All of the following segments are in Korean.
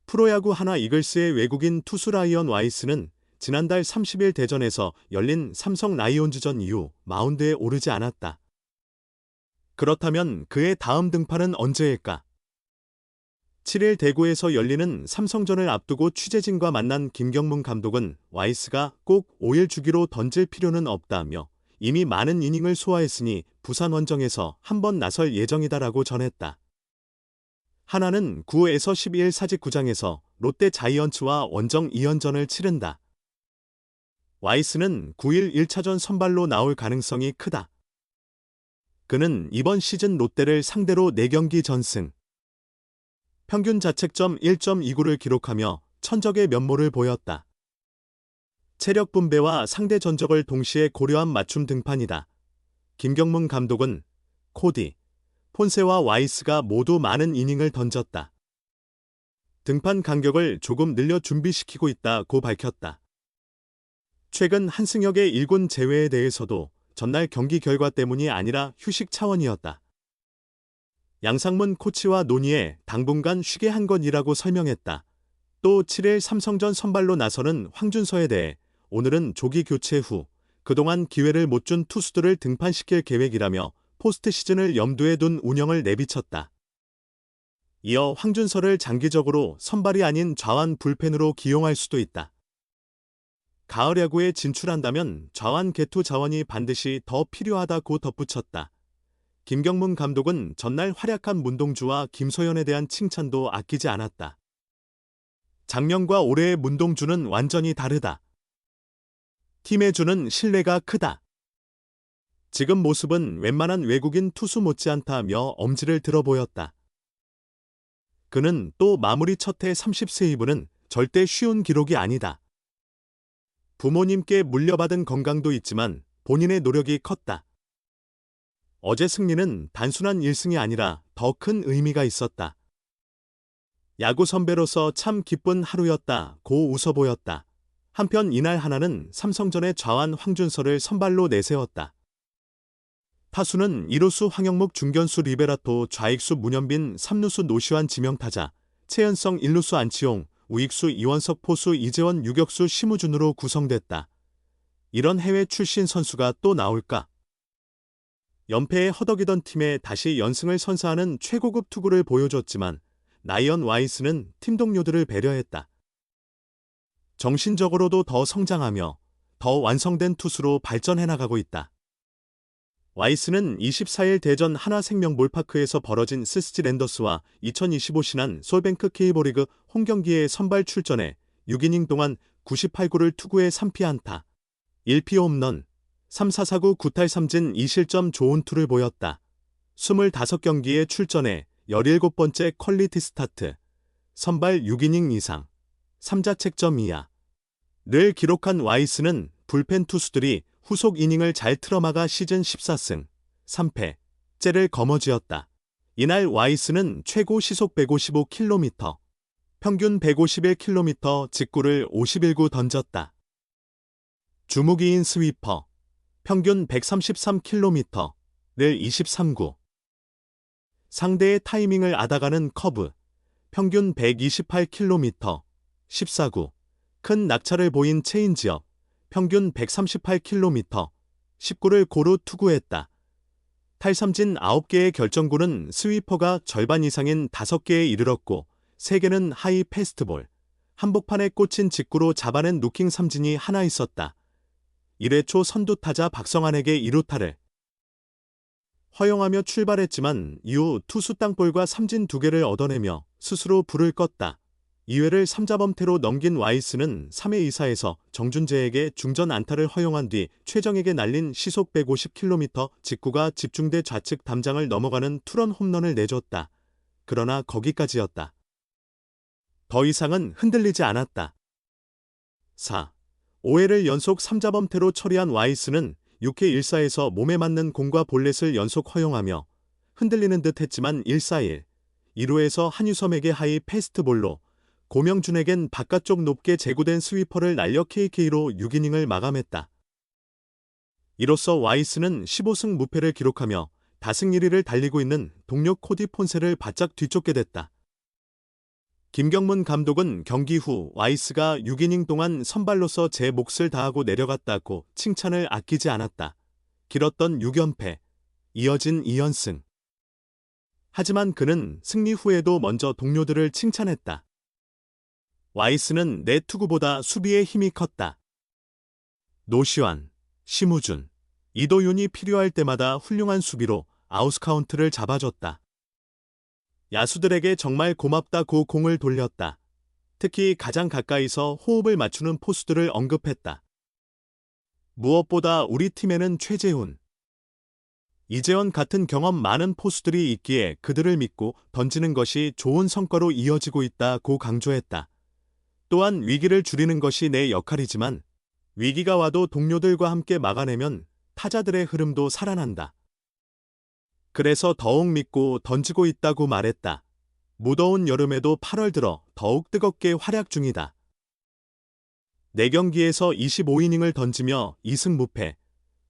프로야구 하나 이글스의 외국인 투수 라이언 와이스는 지난달 30일 대전에서 열린 삼성 라이온즈전 이후 마운드에 오르지 않았다. 그렇다면 그의 다음 등판은 언제일까? 7일 대구에서 열리는 삼성전을 앞두고 취재진과 만난 김경문 감독은 와이스가 꼭 5일 주기로 던질 필요는 없다며 이미 많은 이닝을 소화했으니 부산 원정에서 한번 나설 예정이다라고 전했다. 하나는 9에서 12일 사직구장에서 롯데 자이언츠와 원정 2연전을 치른다. 와이스는 9일 1차전 선발로 나올 가능성이 크다. 그는 이번 시즌 롯데를 상대로 4경기 전승, 평균 자책점 1.29를 기록하며 천적의 면모를 보였다. 체력 분배와 상대 전적을 동시에 고려한 맞춤 등판이다. 김경문 감독은 코디, 폰세와 와이스가 모두 많은 이닝을 던졌다. 등판 간격을 조금 늘려 준비시키고 있다고 밝혔다. 최근 한승혁의 1군 제외에 대해서도 전날 경기 결과 때문이 아니라 휴식 차원이었다. 양상문 코치와 논의해 당분간 쉬게 한 것이라고 설명했다. 또 7일 삼성전 선발로 나서는 황준서에 대해 오늘은 조기 교체 후 그동안 기회를 못 준 투수들을 등판시킬 계획이라며 포스트 시즌을 염두에 둔 운영을 내비쳤다. 이어 황준서를 장기적으로 선발이 아닌 좌완 불펜으로 기용할 수도 있다. 가을 야구에 진출한다면 좌완 개투 자원이 반드시 더 필요하다고 덧붙였다. 김경문 감독은 전날 활약한 문동주와 김소연에 대한 칭찬도 아끼지 않았다. 작년과 올해의 문동주는 완전히 다르다. 팀에 주는 신뢰가 크다. 지금 모습은 웬만한 외국인 투수 못지않다며 엄지를 들어 보였다. 그는 또 마무리 첫해 30세이브는 절대 쉬운 기록이 아니다. 부모님께 물려받은 건강도 있지만 본인의 노력이 컸다. 어제 승리는 단순한 1승이 아니라 더 큰 의미가 있었다. 야구 선배로서 참 기쁜 하루였다고 웃어 보였다. 한편 이날 하나는 삼성전의 좌완 황준서를 선발로 내세웠다. 타수는 1루수 황영묵, 중견수 리베라토, 좌익수 문현빈, 3루수 노시환 지명타자, 최연성 1루수 안치홍, 우익수 이원석, 포수 이재원, 유격수 심우준으로 구성됐다. 이런 해외 출신 선수가 또 나올까? 연패에 허덕이던 팀에 다시 연승을 선사하는 최고급 투구를 보여줬지만 라이언 와이스는 팀 동료들을 배려했다. 정신적으로도 더 성장하며 더 완성된 투수로 발전해 나가고 있다. 와이스는 24일 대전 하나생명 몰파크에서 벌어진 스스지 랜더스와 2025 신한 솔뱅크 K리그 홈경기에 선발 출전해 6이닝 동안 98구를 투구해 3피안타, 1피 홈런, 3-4-4구 9탈 3진 2실점 좋은 투를 보였다. 25경기에 출전해 17번째 퀄리티 스타트, 선발 6이닝 이상, 3자책점 이하를 기록한 와이스는 불펜 투수들이 후속 이닝을 잘 틀어막아 시즌 14승, 3패째를 거머쥐었다. 이날 와이스는 최고 시속 155km, 평균 151km 직구를 51구 던졌다. 주무기인 스위퍼, 평균 133km를 23구. 상대의 타이밍을 앗아가는 커브, 평균 128km, 14구. 큰 낙차를 보인 체인지업, 평균 138km, 19를 고루 투구했다. 탈삼진 9개의 결정구는 스위퍼가 절반 이상인 5개에 이르렀고 3개는 하이 패스트볼, 한복판에 꽂힌 직구로 잡아낸 루킹 삼진이 하나 있었다. 1회 초 선두타자 박성환에게 2루타를 허용하며 출발했지만 이후 투수 땅볼과 삼진 2개를 얻어내며 스스로 불을 껐다. 2회를 3자범퇴로 넘긴 와이스는 3회 2사에서 정준재에게 중전 안타를 허용한 뒤 최정에게 날린 시속 150km 직구가 집중돼 좌측 담장을 넘어가는 투런 홈런을 내줬다. 그러나 거기까지였다. 더 이상은 흔들리지 않았다. 4. 5회를 연속 3자범퇴로 처리한 와이스는 6회 1사에서 몸에 맞는 공과 볼넷을 연속 허용하며 흔들리는 듯 했지만 1-4-1, 2루에서 한유섬에게 하이 패스트볼로 고명준에겐 바깥쪽 높게 제구된 스위퍼를 날려 KK로 6이닝을 마감했다. 이로써 와이스는 15승 무패를 기록하며 다승 1위를 달리고 있는 동료 코디 폰세를 바짝 뒤쫓게 됐다. 김경문 감독은 경기 후 와이스가 6이닝 동안 선발로서 제 몫을 다하고 내려갔다고 칭찬을 아끼지 않았다. 길었던 6연패, 이어진 2연승. 하지만 그는 승리 후에도 먼저 동료들을 칭찬했다. 와이스는 내 투구보다 수비에 힘이 컸다. 노시환, 심우준, 이도윤이 필요할 때마다 훌륭한 수비로 아웃카운트를 잡아줬다. 야수들에게 정말 고맙다고 공을 돌렸다. 특히 가장 가까이서 호흡을 맞추는 포수들을 언급했다. 무엇보다 우리 팀에는 최재훈, 이재원 같은 경험 많은 포수들이 있기에 그들을 믿고 던지는 것이 좋은 성과로 이어지고 있다고 강조했다. 또한 위기를 줄이는 것이 내 역할이지만 위기가 와도 동료들과 함께 막아내면 타자들의 흐름도 살아난다. 그래서 더욱 믿고 던지고 있다고 말했다. 무더운 여름에도 8월 들어 더욱 뜨겁게 활약 중이다. 4경기에서 25이닝을 던지며 2승 무패,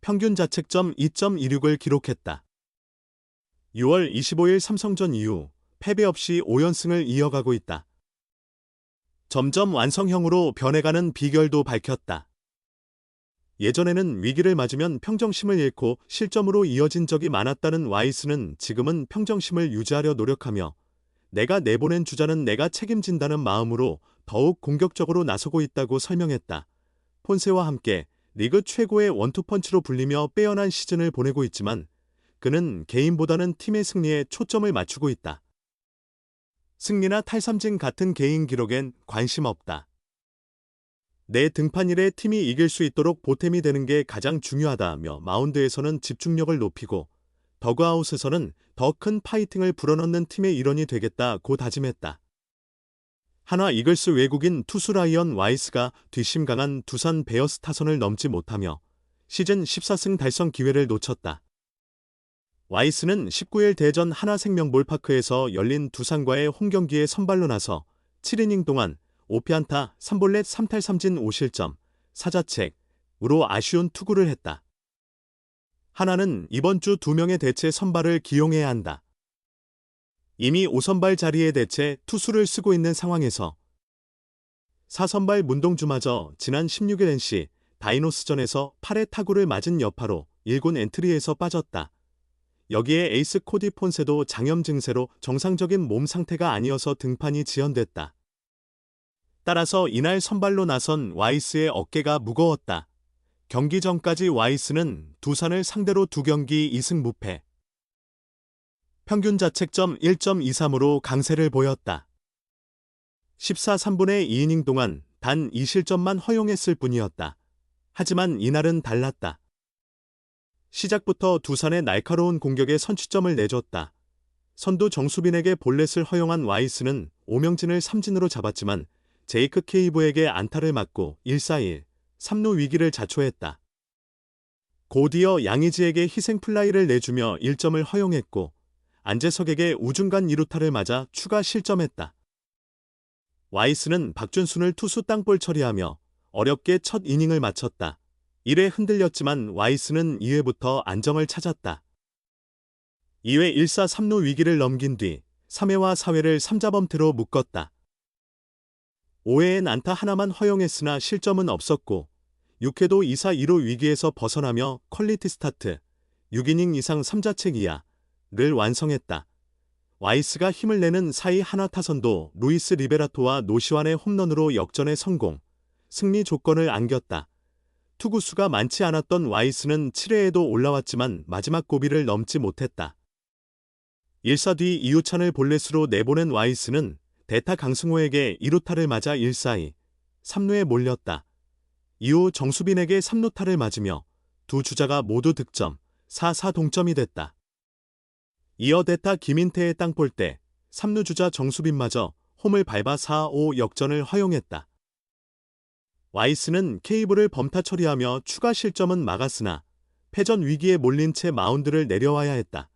평균 자책점 2.26을 기록했다. 6월 25일 삼성전 이후 패배 없이 5연승을 이어가고 있다. 점점 완성형으로 변해가는 비결도 밝혔다. 예전에는 위기를 맞으면 평정심을 잃고 실점으로 이어진 적이 많았다는 와이스는 지금은 평정심을 유지하려 노력하며 내가 내보낸 주자는 내가 책임진다는 마음으로 더욱 공격적으로 나서고 있다고 설명했다. 폰세와 함께 리그 최고의 원투펀치로 불리며 빼어난 시즌을 보내고 있지만 그는 개인보다는 팀의 승리에 초점을 맞추고 있다. 승리나 탈삼진 같은 개인 기록엔 관심 없다. 내 등판일에 팀이 이길 수 있도록 보탬이 되는 게 가장 중요하다며 마운드에서는 집중력을 높이고 더그아웃에서는 더 큰 파이팅을 불어넣는 팀의 일원이 되겠다고 다짐했다. 한화 이글스 외국인 투수 라이언 와이스가 뒷심 강한 두산 베어스 타선을 넘지 못하며 시즌 14승 달성 기회를 놓쳤다. 와이스는 19일 대전 하나생명볼파크에서 열린 두산과의 홈경기에 선발로 나서 7이닝 동안 5피안타 3볼넷 3탈3진 5실점, 4자책으로 아쉬운 투구를 했다. 하나는 이번 주 2명의 대체 선발을 기용해야 한다. 이미 5선발 자리에 대체 투수를 쓰고 있는 상황에서 4선발 문동주마저 지난 16일 NC 다이노스전에서 8회 타구를 맞은 여파로 1군 엔트리에서 빠졌다. 여기에 에이스 코디 폰세도 장염 증세로 정상적인 몸 상태가 아니어서 등판이 지연됐다. 따라서 이날 선발로 나선 와이스의 어깨가 무거웠다. 경기 전까지 와이스는 두산을 상대로 2경기 2승 무패, 평균 자책점 1.23으로 강세를 보였다. 14, 3분의 2이닝 동안 단 2실점만 허용했을 뿐이었다. 하지만 이날은 달랐다. 시작부터 두산의 날카로운 공격에 선취점을 내줬다. 선두 정수빈에게 볼넷을 허용한 와이스는 오명진을 삼진으로 잡았지만 제이크 케이브에게 안타를 맞고 1-4-1, 3루 위기를 자초했다. 곧이어 양의지에게 희생플라이를 내주며 1점을 허용했고 안재석에게 우중간 2루타를 맞아 추가 실점했다. 와이스는 박준순을 투수 땅볼 처리하며 어렵게 첫 이닝을 마쳤다. 1회 흔들렸지만 와이스는 2회부터 안정을 찾았다. 2회 1사 3루 위기를 넘긴 뒤 3회와 4회를 3자범퇴로 묶었다. 5회엔 안타 하나만 허용했으나 실점은 없었고 6회도 2사 2루 위기에서 벗어나며 퀄리티 스타트, 6이닝 이상 3자책 이하를 완성했다. 와이스가 힘을 내는 사이 한화 타선도 루이스 리베라토와 노시환의 홈런으로 역전에 성공, 승리 조건을 안겼다. 투구수가 많지 않았던 와이스는 7회에도 올라왔지만 마지막 고비를 넘지 못했다. 1사 뒤 이우찬을 볼넷으로 내보낸 와이스는 대타 강승호에게 2루타를 맞아 1-4-2, 3루에 몰렸다. 이후 정수빈에게 3루타를 맞으며 두 주자가 모두 득점, 4-4 동점이 됐다. 이어 대타 김인태의 땅볼 때 3루 주자 정수빈마저 홈을 밟아 4-5 역전을 허용했다. 와이스는 케이블을 범타 처리하며 추가 실점은 막았으나 패전 위기에 몰린 채 마운드를 내려와야 했다.